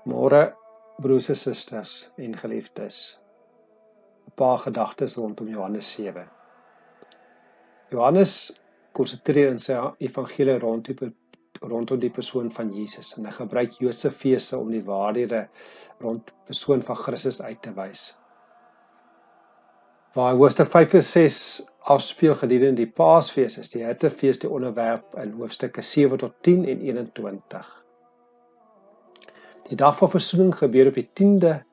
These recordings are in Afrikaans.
Môre, broers en susters en geliefdes, 'n paar gedagtes rondom Johannes 7. Johannes konsentreer in sy evangelie rondom die persoon van Jesus en hy gebruik Joodse feeste om die waarhede rond die persoon van Christus uit te wys. Waar hoofstuk 5 en 6 afspeel gedurende die Paasfees, is die Hittefees die onderwerp in hoofstukke 7 tot 10 en 21. Die dag van versoening gebeur op die 10de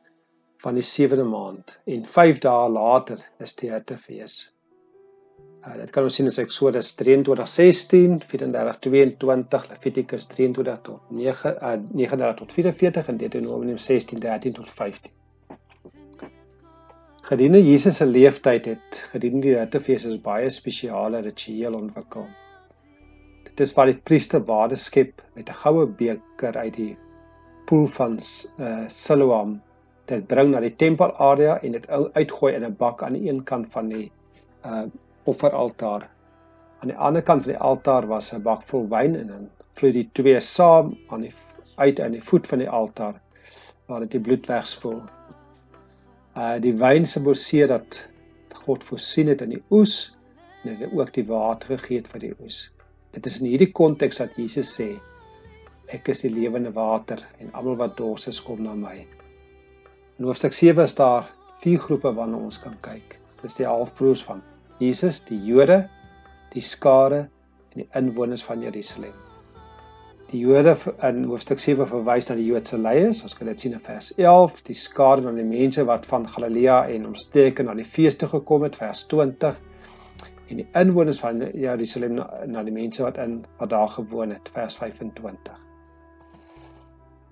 van die 7de maand en 5 dae later is die Hittefees. Dit kan ons sien in Eksodus 23:16, 34:22, Levitikus 23 tot 39 tot 44 en Deuteronomium 16:13 tot 15. Gedurende Jesus se leeftyd het gedurende die Hittefees is baie spesiale ritueel ontwikkel. Dit is waar die priester water skep met 'n goue beker uit die poel van Siloam, dit bring na die tempelarea en dit uitgooi in 'n bak aan die een kant van die offeraltaar. Aan die ander kant van die altaar was 'n bak vol wyn en dan vloei die twee saam uit aan die voet van die altaar waar dit die bloed wegspoel. Die wyn simboliseer dat God voorsien het in die oes en dit ook die water gegee het vir die oes. Dit is in hierdie konteks dat Jesus sê, ek is die lewende water en almal wat dors is kom na my. In hoofstuk 7 is daar 4 groepe waarna ons kan kyk. Dit is die halfbroers van Jesus, die Jode, die skare en die inwoners van Jerusalem. Die Jode in hoofstuk 7 verwys na die Joodse leiers, ons kan dit sien in vers 11, die skare na die mense wat van Galilea en omstreke na die feeste gekom het, vers 20, en die inwoners van Jerusalem na die mense wat daar gewoon het, vers 25.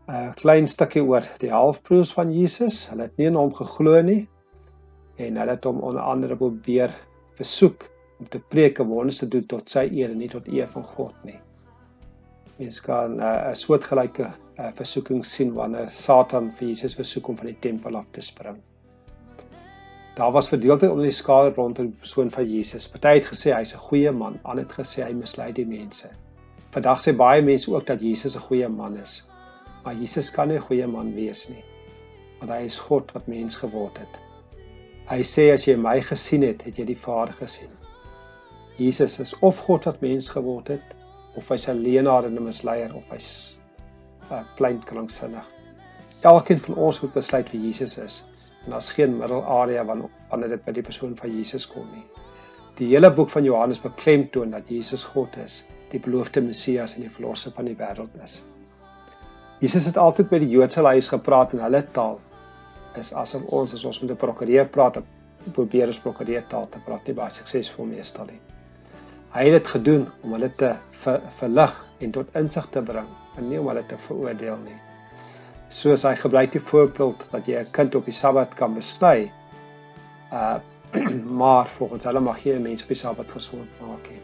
'n Klein stukkie oor die halfbroers van Jesus. Hulle het nie in hom geglo nie en hulle het hom onder andere probeer versoek om te preek en wonders te doen tot sy eer en nie tot eer van God nie. Mens kan 'n soortgelyke versoeking sien wanneer Satan vir Jesus versoek om van die tempel af te spring. Daar was verdeeldheid onder die skare rondom die persoon van Jesus. Party het gesê hy's 'n goeie man, ander het gesê hy mislei die mense. Vandag sê baie mense ook dat Jesus 'n goeie man is. Maar Jesus kan nie 'n goeie man wees nie, want hy is God wat mens geword het. Hy sê, as jy my gesien het, het jy die Vader gesien. Jesus is of God wat mens geword het, of hy's 'n leienaar en 'n misleier, of hy's klein kranksinnig. Elkeen van ons moet besluit wie Jesus is, en daar's geen middelarea wanneer dit by die persoon van Jesus kom nie. Die hele boek van Johannes beklemtoon dat Jesus God is, die beloofde Messias en die verlosser van die wêreld is. Jesus het altyd by die Joodse leiers gepraat in hulle taal. Is asof ons met 'n prokureur praat, probeer ons prokureurtaal te praat, nie baie suksesvol meestal nie. Hy het dit gedoen om hulle te verlig en tot insig te bring, en nie om hulle te veroordeel nie. Soos hy gebruik die voorbeeld dat jy 'n kind op die Sabbat kan besny, maar volgens hulle mag geen mens op die Sabbat gesond maak nie.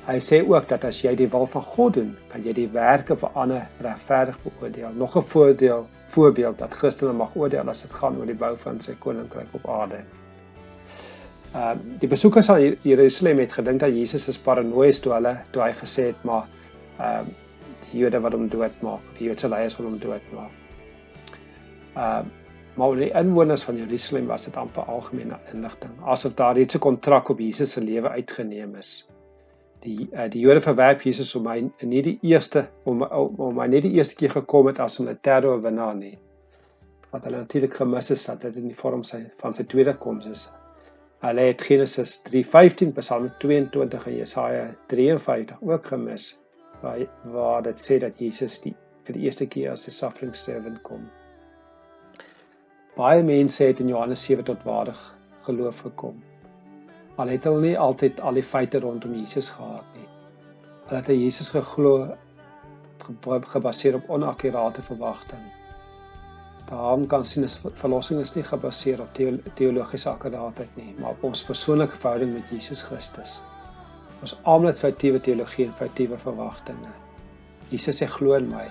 Hy sê ook dat as jy die wil van God doen, kan jy die werke van ander regverdig beoordeel. Nog 'n voorbeeld dat Christene mag oordeel as dit gaan oor die bou van sy koninkryk op aarde. Die besoekers aan Jerusalem het gedink dat Jesus is paranoïes toe hy gesê het, maar die Jode wat hom doodmaak, of die Joodse leiers wil hom doodmaak. Maar oor die inwoners van Jerusalem was dit amper algemene inligting, asof daar reeds 'n kontrak op Jesus se lewe uitgeneem is. Die Jode verwerp Jesus om hy net die eerste keer gekom het as 'n militêre oorwinnaar nie. Wat hulle natuurlik gemis is, dat dit in die vorm van sy tweede koms is. Hulle het Genesis 3:15, Psalm 22 en Jesaja 53 ook gemis, waar dit sê dat Jesus vir die eerste keer as die suffering servant kom. Baie mense het in Johannes 7 tot ware geloof gekom. Al het hulle nie altyd al die feite rondom Jesus gehad nie. Hulle het Jesus geglo gebaseer op onakkurate verwagting. Daarom kan sien dat verlossing is nie gebaseer op teologiese akkuraatheid nie, maar op ons persoonlike verhouding met Jesus Christus. Ons almal het foutiewe teologie en foutiewe verwagtinge. Jesus sê glo in my.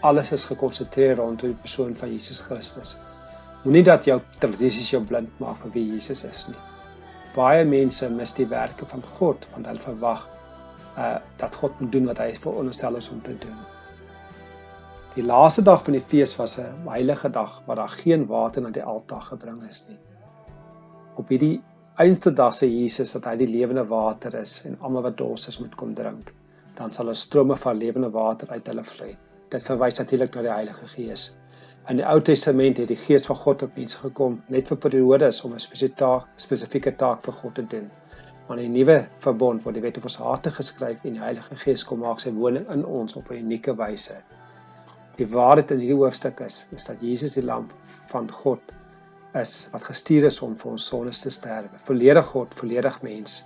Alles is gekonsentreer rondom die persoon van Jesus Christus. Moenie dat jou tradisies jou blind maak vir wie Jesus is nie. Baie mense mis die werke van God, want hulle verwag dat God moet doen wat hy veronderstel is om te doen. Die laaste dag van die fees was 'n heilige dag waar daar geen water na die altaar gebring is nie. Op hierdie einste dag sê Jesus dat hy die lewende water is en almal wat dors is moet kom drink. Dan sal 'n strome van lewende water uit hulle vloei. Dit verwys natuurlik na die Heilige Gees. In die Ou Testament het die Gees van God op mense gekom, net vir periodes om 'n spesifieke taak vir God te doen. Maar in die nuwe verbond word die wet op ons harte geskryf en die Heilige Gees kom maak sy woning in ons op 'n unieke wyse. Die waarheid in hierdie hoofstuk is dat Jesus die lam van God is, wat gestuur is om vir ons sondes te sterwe. Volledig God, volledig mens.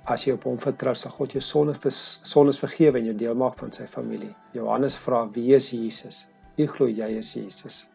As jy op hom vertrou, sal God jou sondes vergewe en jou deel maak van sy familie. Johannes vra, wie is Jesus? Wie glo jy is Jesus?